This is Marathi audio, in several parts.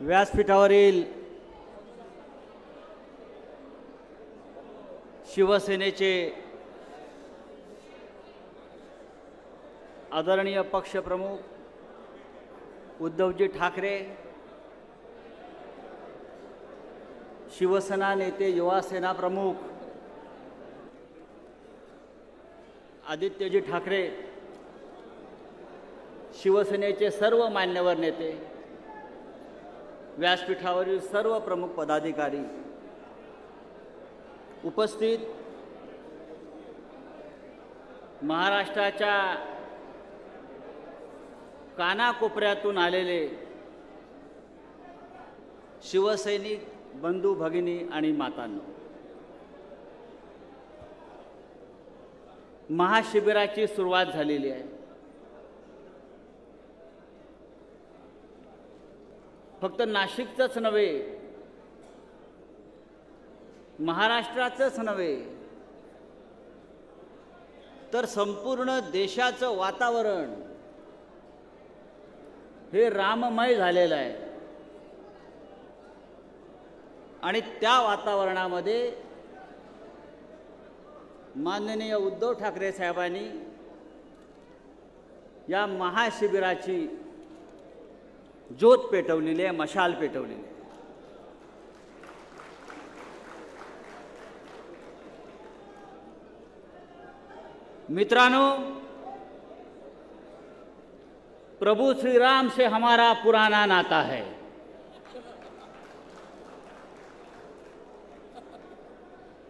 व्यासपीठावरील शिवसेनेचे आदरणीय पक्षप्रमुख उद्धवजी ठाकरे, शिवसेना नेते युवा सेना प्रमुख आदित्यजी ठाकरे, शिवसेनेचे सर्व मान्यवर नेते, व्यासपीठावरील सर्व प्रमुख पदाधिकारी, उपस्थित महाराष्ट्राच्या कानाकोपऱ्यातून आलेले शिवसैनिक बंधू भगिनी आणि मातांनो, महाशिबिराची सुरुवात झालेली आहे. फक्त नाशिकचंच नव्हे, महाराष्ट्राचंच नव्हे, तर संपूर्ण देशाचं वातावरण हे राममय झालेलं आहे. आणि त्या वातावरणामध्ये माननीय उद्धव ठाकरे साहेबांनी या महाशिबिराची ज्योत पेटवलेली आहे, मशाल पेटवलेली आहे. मित्रांनो, प्रभु श्री राम से हमारा पुराना नाता है.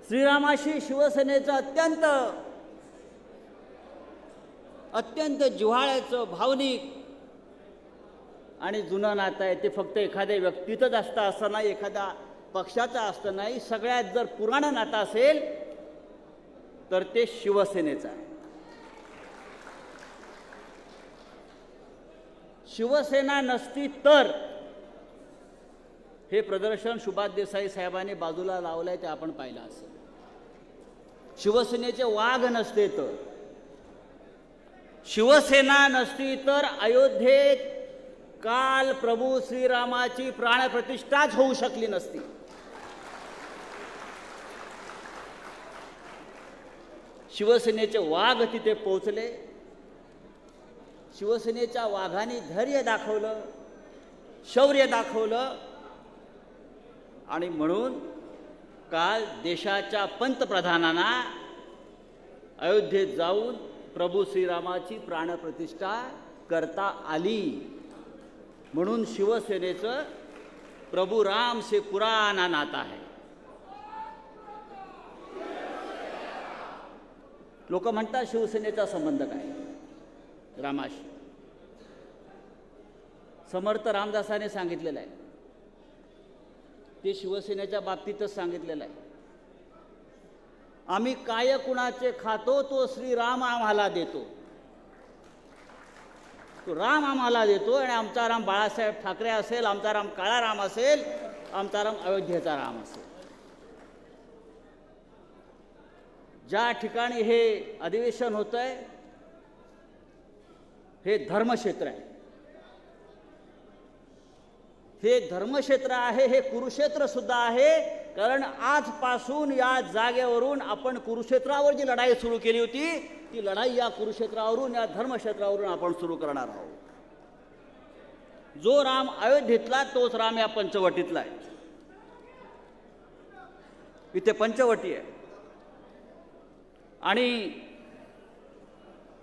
श्रीरामाशी शिवसेनेचं अत्यंत जिव्हाळ्याचं, भावनिक आणि जुनं नातं आहे. ते फक्त एखाद्या व्यक्तीतच असतं असं नाही, एखाद्या पक्षाचं असतं नाही. सगळ्यात जर पुराणं नातं असेल तर ते शिवसेनेचं आहे. शिवसेना नसती तर हे प्रदर्शन सुभाष देसाई साहेबांनी बाजूला लावलंय ते आपण पाहिलं असेल. शिवसेनेचे वाघ नसते तर, शिवसेना नसती तर अयोध्येत काल प्रभू श्रीरामाची प्राणप्रतिष्ठाच होऊ शकली नसती. शिवसेनेचे वाघ तिथे पोहोचले. शिवसेनेच्या वाघांनी धैर्य दाखवलं, शौर्य दाखवलं. आणि म्हणून काल देशाच्या पंतप्रधानांना अयोध्येत जाऊन प्रभू श्रीरामाची प्राणप्रतिष्ठा करता आली. म्हणून शिवसेनेचं प्रभु राम से पुराना नाता है. लोक म्हणतात शिवसेनेचा संबंध काय रामाशी. समर्थ रामदासाने सांगितलेलं आहे, ते शिवसेनेच्या बाबतीतच सांगितलेलं आहे. आम्ही काय कुणाचे खातो तो श्रीराम आम्हाला देतो. तो राम आम्हाला देतो. आणि आमचा राम बाळासाहेब ठाकरे असेल, आमचा राम काळा राम असेल, आमचा राम अयोध्येचा राम असेल. ज्या ठिकाणी हे अधिवेशन होतंय हे धर्मक्षेत्र आहे. हे धर्मक्षेत्र आहे, हे कुरुक्षेत्र सुद्धा आहे. कारण आजपासून या जागेवरून आपण कुरुक्षेत्रावर जी लढाई सुरू केली होती ती लढाई या कुरुक्षेत्रावरून, या धर्मक्षेत्रावरून आपण सुरू करणार आहोत. जो राम अयोध्येतला तोच राम या पंचवटीतला आहे. इथे पंचवटी आहे. आणि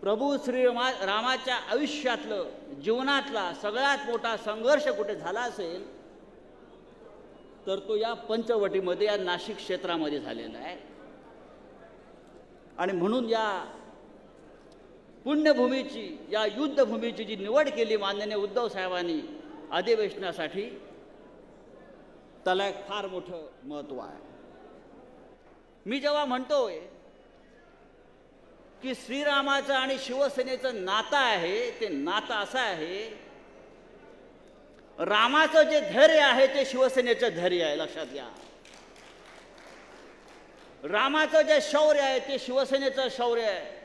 प्रभू श्री रामाच्या आयुष्यातलं, जीवनातला सगळ्यात मोठा संघर्ष कुठे झाला असेल तर तो या पंचवटीमध्ये, या नाशिक क्षेत्रामध्ये झालेला आहे. आणि म्हणून या पुण्यभूमीची, या युद्धभूमीची जी निवड केली माननीय उद्धव साहेबांनी अधिवेशनासाठी, त्याला एक फार मोठं महत्त्व आहे. मी जेव्हा म्हणतोय की श्रीरामाचं आणि शिवसेनेचं नातं आहे, ते नातं असं आहे, रामाचं जे धैर्य आहे ते शिवसेनेचं धैर्य आहे, लक्षात घ्या. रामाचं जे शौर्य आहे ते शिवसेनेचं शौर्य आहे.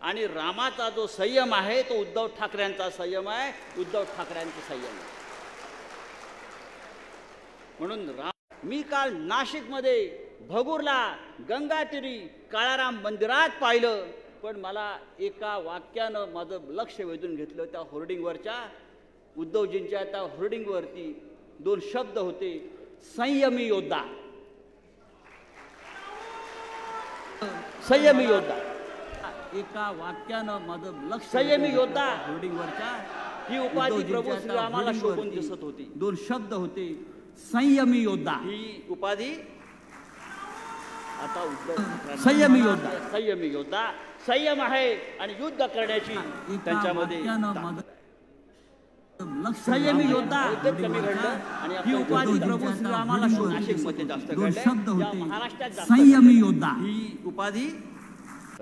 आणि रामाचा जो संयम आहे तो उद्धव ठाकरेंचा संयम आहे, उद्धव ठाकरेंचा संयम आहे. म्हणून मी काल नाशिकमध्ये भगूरला गंगातीरी काळाराम मंदिरात पाहिलं, पण मला एका वाक्यानं माझं लक्ष वेधून घेतलं. त्या होर्डिंगवरच्या उद्धवजींच्या त्या होर्डिंगवरती 2 शब्द होते, संयमी योद्धा. संयमी योद्धा, एका वाक्यानं माझं लक्ष. संयमी योद्धा होर्डिंगवरच्या ही उपाधी प्रभू श्रीरामाला शोभून दिसत होती. 2 शब्द होते, संयमी योद्धा. ही उपाधी आता संयमी योद्धा. संयमी योद्धा, संयम आहे आणि युद्ध करण्याची त्यांच्यामध्ये संयमी योद्धा कमी घडलं आणि ही उपाधी प्रभू श्रीरामाला नाशिकमध्ये जास्त घडलं. महाराष्ट्रात संयमी योद्धा ही उपाधी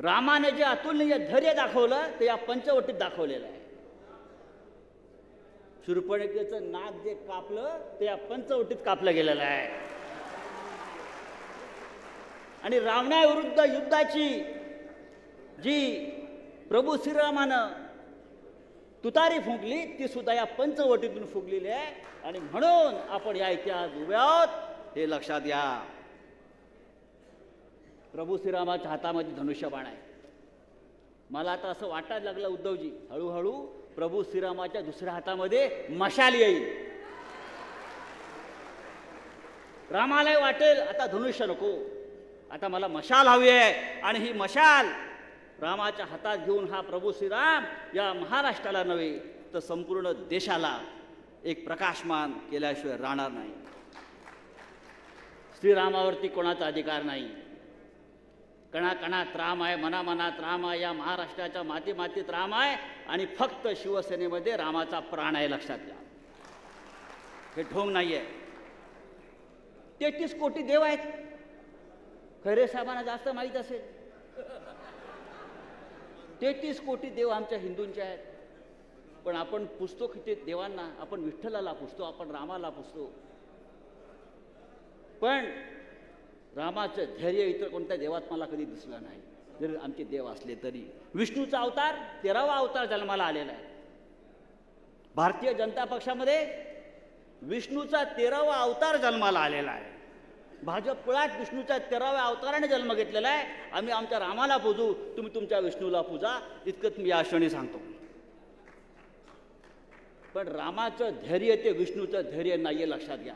रामाने जे अतुलनीय धैर्य दाखवलं ते या पंचवटीत दाखवलेलं आहे. शूर्पणखेचं नाक जे कापलं ते या पंचवटीत कापलं गेलेलं आहे. आणि रावणाविरुद्ध युद्धाची जी प्रभू श्रीरामानं तुतारी फुंकली ती सुद्धा या पंचवटीतून फुंकलेली आहे. आणि म्हणून आपण या इतिहास उभे आहोत हे लक्षात घ्या. प्रभू श्रीरामाच्या हातामध्ये धनुष्यबाण आहे. मला आता असं वाटायला लागलं उद्धवजी, हळूहळू प्रभू श्रीरामाच्या दुसऱ्या हातामध्ये मशाल येईल. रामाला वाटेल आता धनुष्य नको, आता मला मशाल हवी आहे. आणि ही मशाल रामाच्या हातात घेऊन हा प्रभू श्रीराम या महाराष्ट्राला नव्हे तर संपूर्ण देशाला एक प्रकाशमान केल्याशिवाय राहणार नाही. श्रीरामावरती कोणाचा अधिकार नाही. कणाकणात राम आहे, मनामनात राम आहे, या महाराष्ट्राच्या माती मातीत राम आहे. आणि फक्त शिवसेनेमध्ये रामाचा प्राण आहे, लक्षात घ्या. हे ढोंग नाही आहे. 33 कोटी देव आहेत. खैरे साहेबांना जास्त माहीत असेल. 33 कोटी देव आमच्या हिंदूंचे आहेत. पण आपण पुजतो किती देवांना? आपण विठ्ठलाला पुजतो, आपण रामाला पुजतो. पण रामाचं धैर्य इतर कोणत्या देवात मला कधी दिसलं नाही, जरी आमचे देव असले तरी. विष्णूचा अवतार 13वा अवतार जन्माला आलेला आहे. भारतीय जनता पक्षामध्ये विष्णूचा 13वा अवतार जन्माला आलेला आहे. भाजप कुळात विष्णूच्या 13व्या अवताराने जन्म घेतलेला आहे. आम्ही आमच्या रामाला पूजू, तुम्ही तुमच्या विष्णूला पूजा, इतकंच मी या क्षणी सांगतो. पण रामाचं धैर्य ते विष्णूचं धैर्य नाहीये, लक्षात घ्या.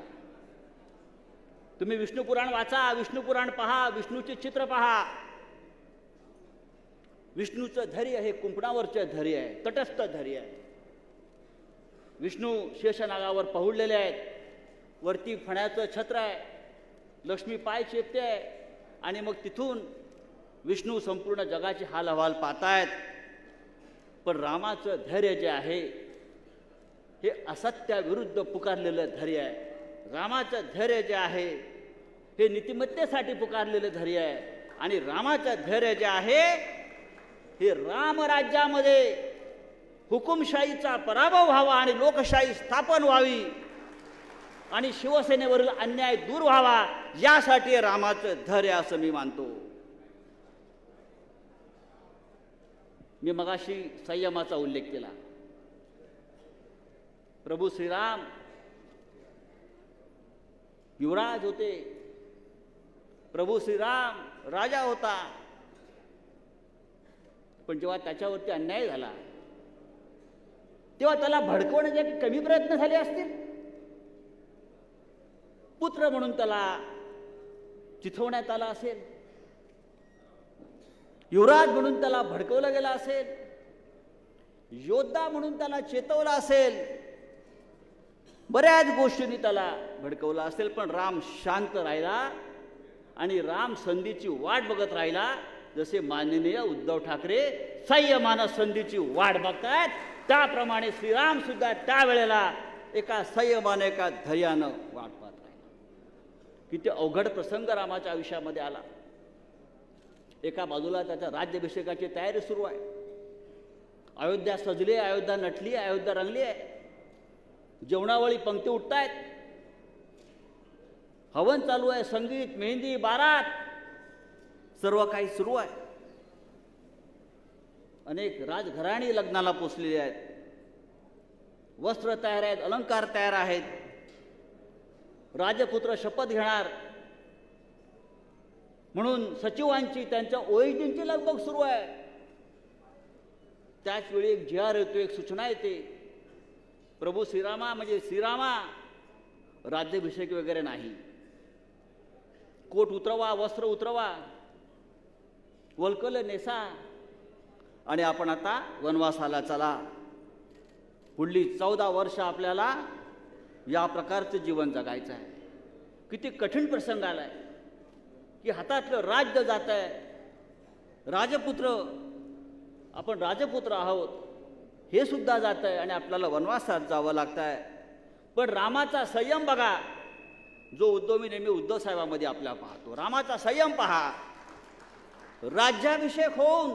तुम्ही विष्णू पुराण वाचा, विष्णू पुराण पहा, विष्णूचे चित्र पहा. विष्णूचं धैर्य हे कुंपणावरचं धैर्य आहे, तटस्थ धैर्य आहे. विष्णू शेषनागावर पहुडलेले आहेत. वरती फण्याचं छत्र आहे, लक्ष्मी पाय चेपते आहे. आणि मग तिथून विष्णू संपूर्ण जगाचे हाल अहवाल पाहतायत. पण रामाचं धैर्य जे आहे हे असत्याविरुद्ध पुकारलेलं धैर्य आहे. रामाचं धैर्य जे आहे हे नीतिमत्तेसाठी पुकारलेलं धैर्य आहे. आणि रामाचं धैर्य जे आहे हे रामराज्यामध्ये हुकुमशाहीचा पराभव व्हावा आणि लोकशाही स्थापन व्हावी आणि शिवसेनेवरील अन्याय दूर व्हावा, यासाठी रामाचं धैर्य असं मी मानतो. मी मगाशी संयमाचा उल्लेख केला. प्रभू श्रीराम युवराज होते, प्रभू श्रीराम राजा होता. पण जेव्हा त्याच्यावरती अन्याय झाला तेव्हा त्याला भडकवण्याचे कमी प्रयत्न झाले असतील. पुत्र म्हणून त्याला चिथवण्यात आला असेल, युवराज म्हणून त्याला भडकवलं गेलं असेल, योद्धा म्हणून त्याला चेतवलं असेल, बऱ्याच गोष्टींनी त्याला भडकवलं असेल. पण राम शांत राहिला आणि राम संधीची वाट बघत राहिला. जसे माननीय उद्धव ठाकरे संयमानं संधीची वाट बघतायत, त्याप्रमाणे श्रीराम सुद्धा त्यावेळेला एका संयमाने एका धैर्यानं वाट पाहत राहिला. किती अवघड प्रसंग रामाच्या आयुष्यामध्ये आला. एका बाजूला त्याच्या राज्याभिषेकाची तयारी सुरू आहे. अयोध्या सजली, अयोध्या नटली, अयोध्या रंगली आहे. जेवणावळी पंक्ती उठतायत, हवन चालू आहे, संगीत, मेहंदी, बारात, सर्व काही सुरू आहे. अनेक राजघराणी लग्नाला पोचलेली आहेत. वस्त्र तयार आहेत, अलंकार तयार आहेत. राजपुत्र शपथ घेणार म्हणून सचिवांची त्यांच्या ओळखींची लगबग सुरू आहे. त्याच वेळी एक जी आर येतो, एक सूचना येते, प्रभू श्रीरामा म्हणजे श्रीरामा राज्याभिषेक वगैरे नाही, कोट उतरवा, वस्त्र उतरवा, वल्कल नेसा आणि आपण आता वनवासाला चला. पुढली 14 वर्ष आपल्याला या प्रकारचं जीवन जगायचं आहे. किती कठीण प्रसंग आलाय की हातातलं राज्य जात आहे. राजपुत्र, आपण राजपुत्र आहोत, हे सुद्धा जात आहे आणि आपल्याला वनवासात जावं लागतं आहे. पण रामाचा संयम बघा, जो उद्धव मी नेहमी उद्धव साहेबांमध्ये आपल्या पाहतो. रामाचा संयम पहा. राज्याभिषेक होऊन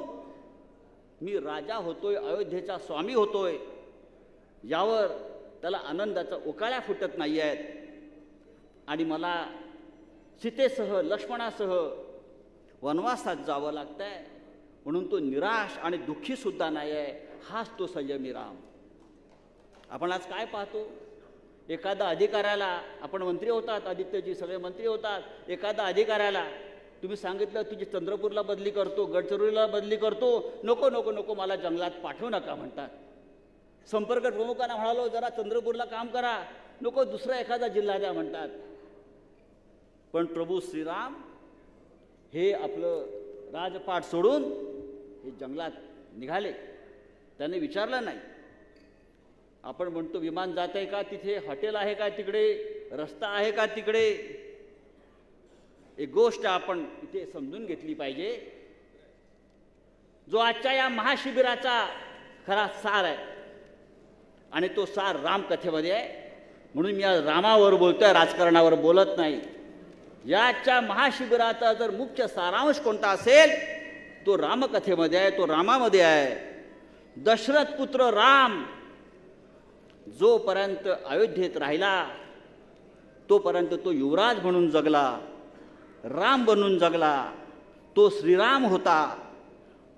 मी राजा होतोय, अयोध्येचा स्वामी होतोय, यावर त्याला आनंदाचा उकाळ्या फुटत नाही आहेत. आणि मला सीतेसह लक्ष्मणासह वनवासात जावं लागतं आहे म्हणून तो निराश आणि दुःखी सुद्धा नाही आहे. हाच तो संयमी राम. आपण आज काय पाहतो, एखादा अधिकाऱ्याला, आपण मंत्री होतात, आदित्यजी सगळे मंत्री होतात, एखादा अधिकाऱ्याला तुम्ही सांगितलं तुझी चंद्रपूरला बदली करतो, गडचिरोलीला बदली करतो, नको नको नको मला जंगलात पाठवू नका म्हणतात. संपर्क प्रमुखांना म्हणालो जरा चंद्रपूरला काम करा, नको दुसरा एखादा जिल्हा द्या म्हणतात. पण प्रभू श्रीराम हे आपलं राजपाट सोडून हे जंगलात निघाले. त्याने विचारलं नाही. आपण म्हणतो विमान जात आहे का तिथे, हॉटेल आहे का तिकडे, रस्ता आहे का तिकडे. एक गोष्ट आपण इथे समजून घेतली पाहिजे, जो आजच्या या महाशिबिराचा खरा सार आहे आणि तो सार रामकथेमध्ये आहे. म्हणून मी आज रामावर बोलतोय, राजकारणावर बोलत नाही. याच्या महाशिबिराचा जर मुख्य सारांश कोणता असेल तो रामकथेमध्ये आहे, तो रामामध्ये आहे. दशरथ पुत्र राम जोपर्यंत अयोध्येत राहिला तोपर्यंत तो युवराज म्हणून जगला, राम बनून जगला. तो श्रीराम होता.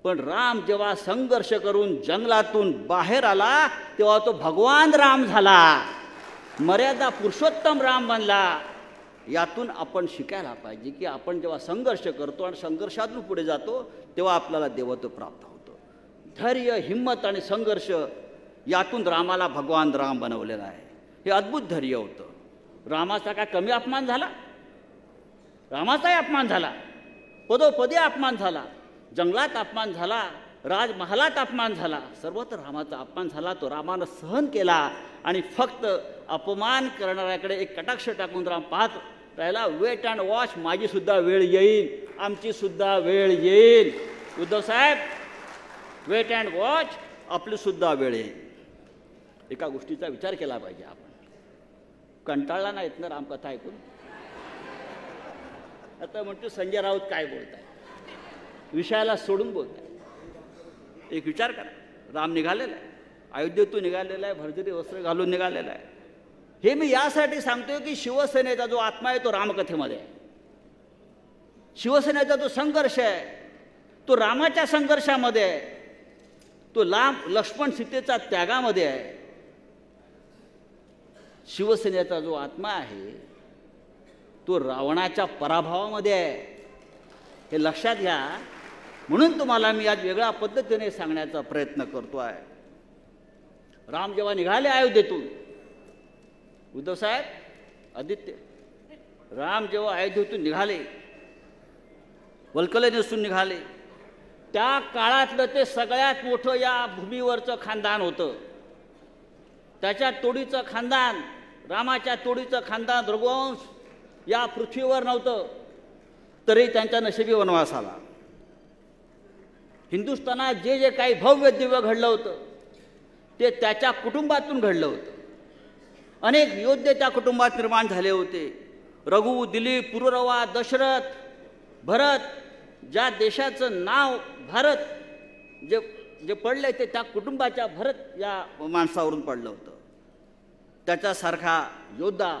पण राम जेव्हा संघर्ष करून जंगलातून बाहेर आला तेव्हा तो भगवान राम झाला, मर्यादा पुरुषोत्तम राम बनला. यातून आपण शिकायला पाहिजे की आपण जेव्हा संघर्ष करतो आणि संघर्षातून पुढे जातो तेव्हा आपल्याला देवत्व प्राप्त होतं. धैर्य, हिंमत आणि संघर्ष यातून रामाला भगवान राम बनवलेला आहे. हे अद्भुत धैर्य होतं. रामाचा काय कमी अपमान झाला? रामाचाही अपमान झाला, पदोपदी अपमान झाला, जंगलात अपमान झाला, राजमहालात अपमान झाला, सर्वत्र रामाचा अपमान झाला. तो रामानं सहन केला आणि फक्त अपमान करणाऱ्याकडे एक कटाक्ष टाकून राम पाहत राहिला. वेट अँड वॉच, माझी सुद्धा वेळ येईल, आमची सुद्धा वेळ येईल. उद्धव साहेब, वेट अँड वॉच, आपली सुद्धा वेळ येईल. एका गोष्टीचा विचार केला पाहिजे आपण. कंटाळला नाहीत ना रामकथा ऐकून? आता म्हणतो संजय राऊत काय बोलताय, विषयाला सोडून बोलताय. एक विचार करा, राम निघालेला आहे, अयोध्येतून निघालेला आहे, भरजरी वस्त्र घालून निघालेला आहे. हे मी यासाठी सांगतोय की शिवसेनेचा जो आत्मा आहे तो रामकथेमध्ये आहे. शिवसेनेचा जो संघर्ष आहे तो रामाच्या संघर्षामध्ये आहे, तो लक्ष्मण सीतेचा त्यागामध्ये आहे. शिवसेनेचा जो आत्मा आहे तो रावणाच्या पराभवामध्ये आहे, हे लक्षात घ्या. म्हणून तुम्हाला मी आज वेगळ्या पद्धतीने सांगण्याचा प्रयत्न करतो आहे. राम जेव्हा निघाले अयोध्येतून, उद्धव साहेब, आदित्य, राम जेव्हा अयोध्येतून निघाले, वल्कल नेसून निघाले, त्या काळातलं ते सगळ्यात मोठं या भूमीवरचं खानदान होतं. त्याच्या तोडीचं खानदान, रामाच्या तोडीचं खानदान रघुवंश या पृथ्वीवर नव्हतं, तरी त्यांच्या नशिबी वनवास आला. हिंदुस्थानात जे जे काही भव्य दिव्य घडलं होतं ते त्याच्या कुटुंबातून घडलं होतं. अनेक योद्धे त्या कुटुंबात निर्माण झाले होते. रघु, दिलीप, पुरुरवा, दशरथ, भरत, ज्या देशाचं नाव भारत जे जे पडले ते त्या कुटुंबाच्या भरत या माणसावरून पडलं होतं. त्याच्यासारखा योद्धा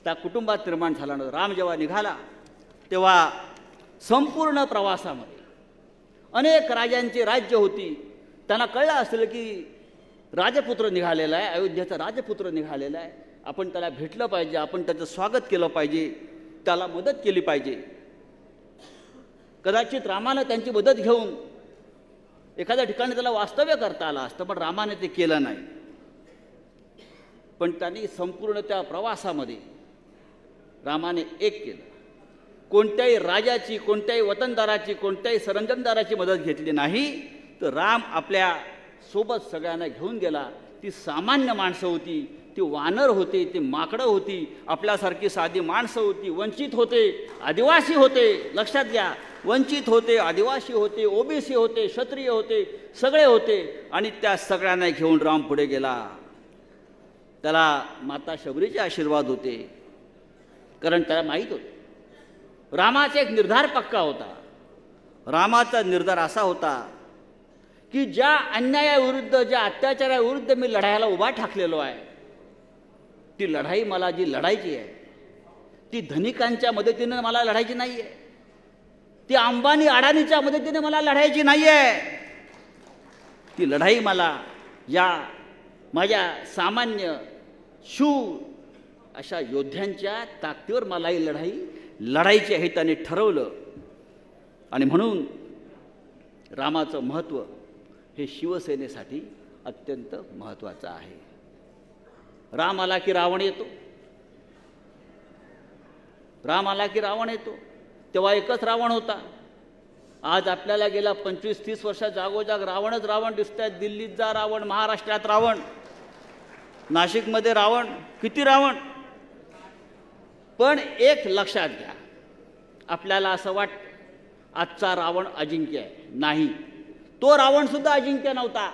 त्या कुटुंबात निर्माण झाला. राम जेव्हा निघाला तेव्हा संपूर्ण प्रवासामध्ये अनेक राजांची राज्य होती. त्यांना कळलं असेल की राजपुत्र निघालेला आहे, अयोध्येचा राजपुत्र निघालेला आहे. आपण त्याला भेटलं पाहिजे, आपण त्याचं स्वागत केलं पाहिजे, त्याला मदत केली पाहिजे. कदाचित रामानं त्यांची मदत घेऊन एखाद्या ठिकाणी त्याला वास्तव्य करता आलं असतं, पण रामाने ते केलं नाही. पण त्यांनी संपूर्ण त्या प्रवासामध्ये रामाने एक केलं. कोणत्याही राजाची, कोणत्याही वतनदाराची, कोणत्याही सरंजामदाराची मदत घेतली नाही, तर राम आपल्या सोबत सगळ्यांना घेऊन गेला. ती सामान्य माणसं होती, ती वानर होते, ती माकडं होती, आपल्यासारखी साधी माणसं होती, वंचित होते, आदिवासी होते. लक्षात घ्या, वंचित होते, आदिवासी होते, ओबीसी होते, क्षत्रिय होते, सगळे होते. आणि त्या सगळ्यांना घेऊन राम पुढे गेला. त्याला माता शबरीचे आशीर्वाद होते, कारण त्याला माहीत होते रामाचा एक निर्धार पक्का होता. रामाचा निर्धार असा होता की ज्या अन्यायाविरुद्ध, ज्या अत्याचाराविरुद्ध मी लढायला उभा ठाकलेलो आहे, ती लढाई मला जी लढायची आहे, ती धनिकांच्या मदतीने मला लढायची नाही आहे, ती अंबानी अडाणीच्या मदतीने मला लढायची नाही आहे. ती लढाई मला या माझ्या सामान्य शूर अशा योद्ध्यांच्या ताकदीवर मला ही लढाई लढायची आहे, त्याने ठरवलं. आणि म्हणून रामाचं महत्त्व हे शिवसेनेसाठी अत्यंत महत्त्वाचं आहे. राम आला की रावण येतो, राम आला की रावण येतो. तेव्हा एकच रावण होता. आज आपल्याला गेल्या 25-30 वर्षात जागोजाग रावणच रावण दिसत आहेत. दिल्लीत जा रावण, महाराष्ट्रात रावण, नाशिकमध्ये रावण, किती रावण. पण एक लक्षात घ्या, आपल्याला असं वाटतं आजचा रावण अजिंक्य आहे. नाही, तो रावण सुद्धा अजिंक्य नव्हता.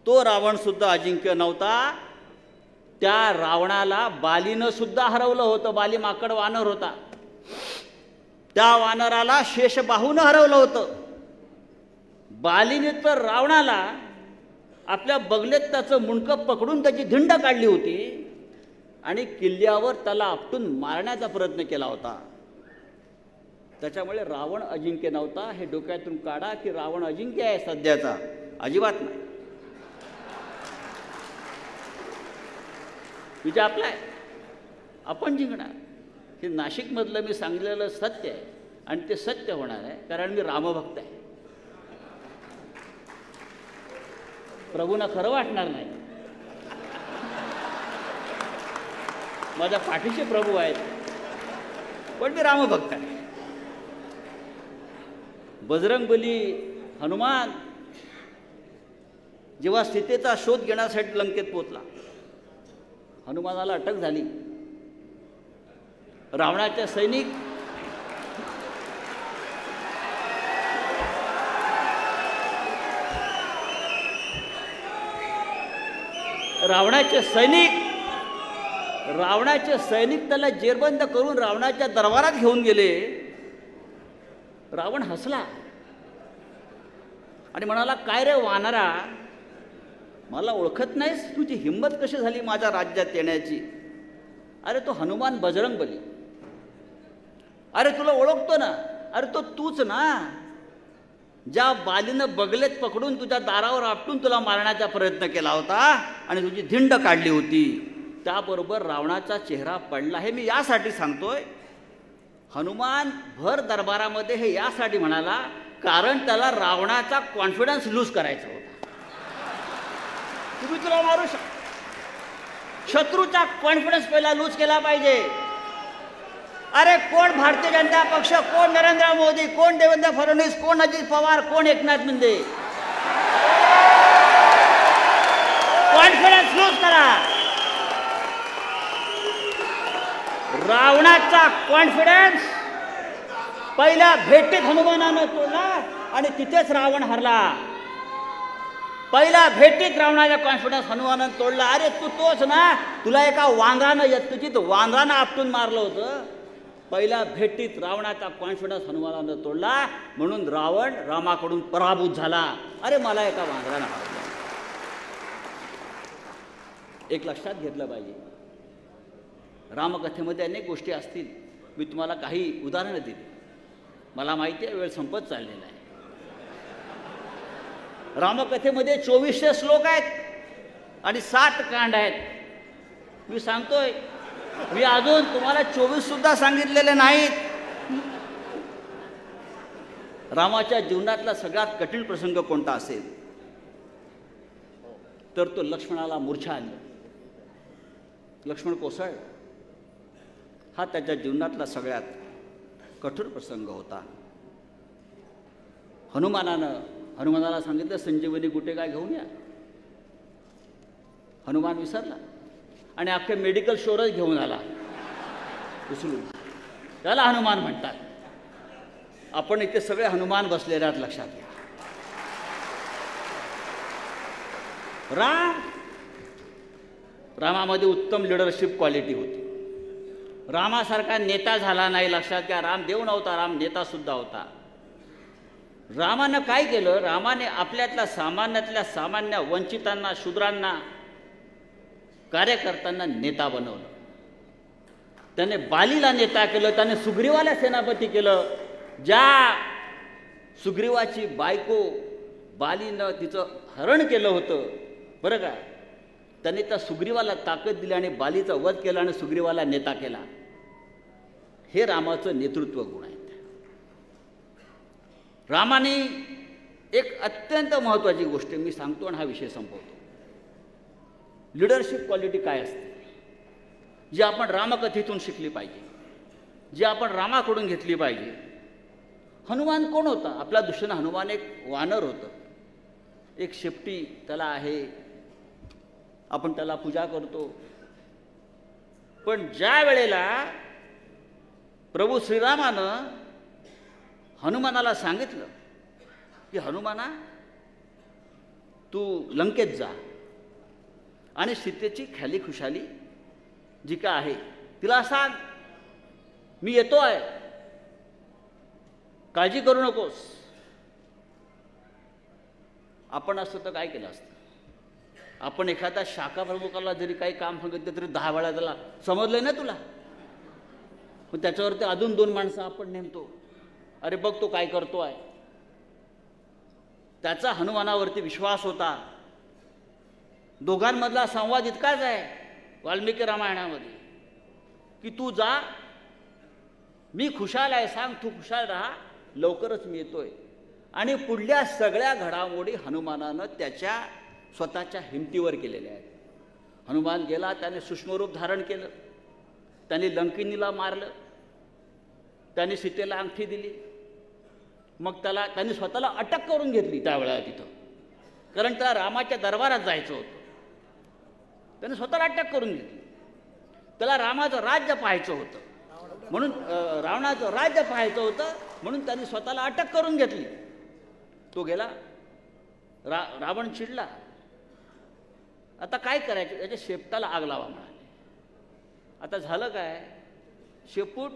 तो रावण सुद्धा अजिंक्य नव्हता. त्या रावणाला बालीनं सुद्धा हरवलं होतं. बाली माकड वानर होता, त्या वानराला शेषबाहूनं हरवलं होतं. बालीने तर रावणाला आपल्या बगलेत त्याचं मुंडकं पकडून त्याची धिंड काढली होती आणि किल्ल्यावर त्याला आपटून मारण्याचा प्रयत्न केला होता. त्याच्यामुळे रावण अजिंक्य नव्हता. हे डोक्यातून काढा की रावण अजिंक्य आहे सध्याचा, अजिबात नाही. विजय आपला आहे, आपण जिंकणार. हे नाशिकमधलं मी सांगलेलं सत्य आहे आणि ते सत्य होणार आहे, कारण मी रामभक्त आहे. प्रभूंना खरं वाटणार नाही, माझ्या पाठीचे प्रभू आहेत, पण मी रामभक्त आहे. बजरंगबली हनुमान जेव्हा सीतेचा शोध घेण्यासाठी लंकेत पोचला, हनुमानाला अटक झाली. रावणाचे सैनिक रावणाचे सैनिक त्याला जेरबंद करून रावणाच्या दरबारात घेऊन गेले. रावण हसला आणि म्हणाला, काय रे वानरा, मला ओळखत नाहीस? तुझी हिंमत कशी झाली माझ्या राज्यात येण्याची? अरे तो हनुमान बजरंगबली, अरे तुला ओळखतो ना, अरे तो तूच ना, ज्या बालीनं बगलेत पकडून तुझ्या दारावर आपटून तुला मारण्याचा प्रयत्न केला होता आणि तुझी धिंड काढली होती. त्याबरोबर रावणाचा चेहरा पडला. हे मी यासाठी सांगतोय, हनुमान भर दरबारामध्ये हे यासाठी म्हणाला, कारण त्याला रावणाचा कॉन्फिडन्स लूज करायचा होता. तुम्ही तुला मारू शत्रूचा कॉन्फिडन्स पहिला लूज केला पाहिजे. अरे कोण भारतीय जनता पक्ष, कोण नरेंद्र मोदी, कोण देवेंद्र फडणवीस, कोण अजित पवार, कोण एकनाथ शिंदे, कॉन्फिडन्स लूज करा. रावणाचा कॉन्फिडन्स पहिल्या भेटीत हनुमानानं तोडला आणि तिथेच रावण हरला. पहिल्या भेटीत रावणाचा कॉन्फिडन्स हनुमानानं तोडला. अरे तू तोच ना, तुला एका वांद्रानं तुझी वांद्रानं आपटून मारलं होतं. पहिल्या भेटीत रावणाचा कॉन्फिडन्स हनुमानानं तोडला, म्हणून रावण रामाकडून पराभूत झाला. अरे मला एका वांद्रानं मारलं. एक लक्षात घेतलं पाहिजे, रामकथेमध्ये अनेक गोष्टी असतील. मी तुम्हाला काही उदाहरणं दिली. मला माहिती आहे वेळ संपत चाललेला आहे. रामकथेमध्ये 2400 श्लोक आहेत आणि 7 कांड आहेत. मी सांगतोय, मी अजून तुम्हाला 24 सुद्धा सांगितलेले नाहीत. रामाच्या जीवनातला सगळ्यात कठीण प्रसंग कोणता असेल तर तो लक्ष्मणाला मूर्छा आली, लक्ष्मण कोसळ. हा त्याच्या जीवनातला सगळ्यात कठोर प्रसंग होता. हनुमानाला सांगितलं संजीवनी गुटेगा घेऊन या. हनुमान विसरला आणि अख्खे मेडिकल स्टोअरच घेऊन आला उचलून. त्याला हनुमान म्हणतात. आपण इथे सगळे हनुमान बसलेले आहेत, लक्षात घ्या. रामामध्ये उत्तम लिडरशिप क्वालिटी होती. रामासारखा नेता झाला नाही, लक्षात घ्या. राम देव नव्हता, राम नेता सुद्धा होता. रामानं काय केलं? रामाने आपल्यातल्या सामान्य वंचितांना, शूद्रांना, कार्यकर्त्यांना नेता बनवलं. त्याने बालीला नेता केलं, त्याने सुग्रीवाला सेनापती केलं. ज्या सुग्रीवाची बायको बालीनं तिचं हरण केलं होतं, बरं का, त्याने त्या सुग्रीवाला ताकद दिली आणि बालीचा वध केला आणि सुग्रीवाला नेता केला. हे रामाचं नेतृत्व गुण आहेत. रामाने एक अत्यंत महत्त्वाची गोष्ट मी सांगतो आणि हा विषय संपवतो. लिडरशिप क्वालिटी काय असते जी आपण रामकथेतून शिकली पाहिजे, जी आपण रामाकडून घेतली पाहिजे. हनुमान कोण होता? आपल्या दृष्टीनं हनुमान एक वानर होतं, एक शेपटी त्याला आहे, आपण त्याला पूजा करतो. पण ज्या वेळेला प्रभू श्रीरामानं हनुमानाला सांगितलं की हनुमाना तू लंकेत जा आणि सीतेची ख्याली खुशाली जी का आहे तिला सांग, मी येतो आहे, काळजी करू नकोस. आपण असतं तर काय केलं असतं? आपण एखाद्या शाखा प्रमुखाला जरी काही काम सांगितलं तरी 10 वेळा त्याला समजलंय ना तुला, मग त्याच्यावरती अजून 2 माणसं आपण नेमतो. अरे बघ तो काय करतो आहे. त्याचा हनुमानावरती विश्वास होता. दोघांमधला संवाद इतकाच आहे वाल्मिकी रामायणामध्ये की तू जा, मी खुशाल आहे, सांग तू खुशाल राहा, लवकरच मी येतोय. आणि पुढल्या सगळ्या घडामोडी हनुमानानं त्याच्या स्वतःच्या हिमतीवर केलेल्या आहेत. हनुमान गेला, त्याने सूक्ष्मरूप धारण केलं, त्याने लंकिनीला मारलं, त्याने सीतेला अंगठी दिली, मग त्यांनी स्वतःला अटक करून घेतली त्यावेळेला तिथं, कारण त्याला रामाच्या दरबारात जायचं होतं. त्याने स्वतःला अटक करून घेतली. त्याला रामाचं राज्य पाहायचं होतं म्हणून, रावणाचं राज्य पाहायचं होतं म्हणून त्यांनी स्वतःला अटक करून घेतली. तो गेला, रावण चिडला. आता काय करायचं? त्याच्या शेपटाला आग लावा म्हणाले. आता झालं काय? शेपूट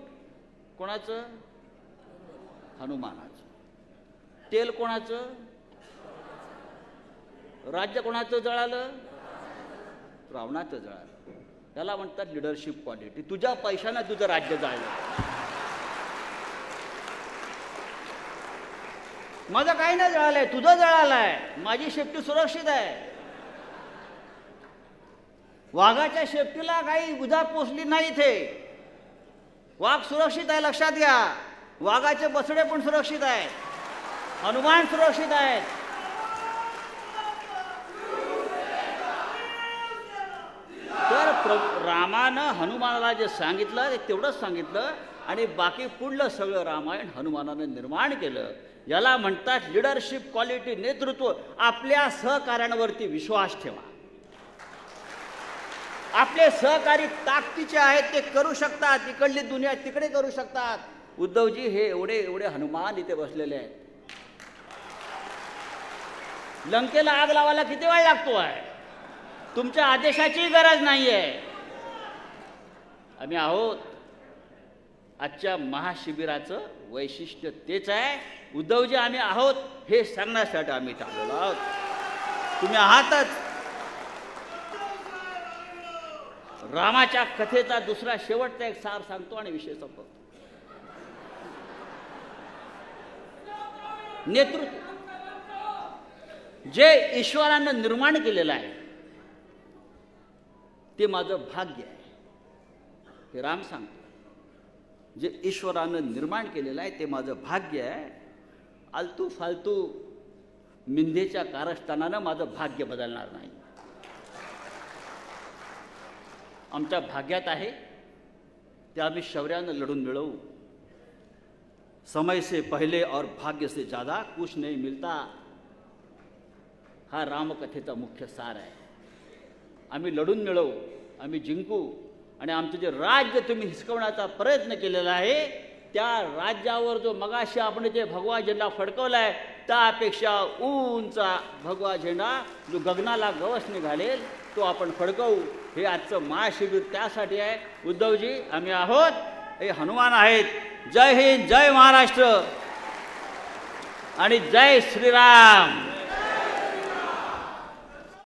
कोणाचं? हनुमानाचं. तेल कोणाचं? राज्य कोणाचं जळालं? रावणाचं जळालं. त्याला म्हणतात लिडरशिप क्वालिटी. तुझ्या पैशानं तुझं राज्य जाळलं. माझं काही नाही जळालंय, तुझं जळालंय. माझी शेपटी सुरक्षित आहे. वाघाच्या शेपटीला काही गुजा पोचली नाही इथे. वाघ सुरक्षित आहे, लक्षात घ्या. वाघाचे बसडे पण सुरक्षित आहेत, हनुमान सुरक्षित आहेत. तर रामानं हनुमानाला जे सांगितलं ते तेवढंच सांगितलं आणि बाकी पुढलं सगळं रामायण हनुमानानं निर्माण केलं. याला म्हणतात लिडरशिप क्वालिटी, नेतृत्व. आपल्या सहकार्यांवरती विश्वास ठेवा. आपले सहकारी ताकदीचे आहेत, ते करू शकतात. इकडली दुनिया तिकडे करू शकतात. उद्धवजी हे एवढे हनुमान इथे बसलेले आहेत. लंकेला आग लावायला किती वेळ लागतो आहे? तुमच्या आदेशाची गरज नाहीये. आम्ही आहोत. आजच्या महाशिबिराचं वैशिष्ट्य तेच आहे. उद्धवजी आम्ही आहोत हे सांगण्यासाठी आम्ही चाललेलो आहोत. तुम्ही आहातच. रामाच्या कथेचा दुसरा शेवटचा एक सार सांगतो आणि विषय संपवतो. नेतृत्व जे ईश्वरानं निर्माण केलेलं आहे ते माझं भाग्य आहे. हे राम सांगतो. जे ईश्वरानं निर्माण केलेलं आहे ते माझं भाग्य आहे. आलतू फालतू मिंधेच्या कारस्थानानं माझं भाग्य बदलणार नाही. आमच्या भाग्यात आहे ते आम्ही शौर्यानं लढून मिळवू. समय से पहले और भाग्य से ज़्यादा कुछ नहीं मिलता, हा रामकथेचा मुख्य सार आहे. आम्ही लढून मिळवू, आम्ही जिंकू. आणि आमचं जे राज्य तुम्ही हिसकवण्याचा प्रयत्न केलेला आहे त्या राज्यावर जो मगाशी आपण जे भगवा झेंडा फडकवला आहे त्यापेक्षा उंचा भगवा झेंडा जो गगनाला गवसणी घालेल तो आपण फडकवू. हे आजचं महाशिबिर त्यासाठी आहे. उद्धवजी आम्ही आहोत, हे हनुमान आहेत. जय हिंद, जय महाराष्ट्र आणि जय श्रीराम.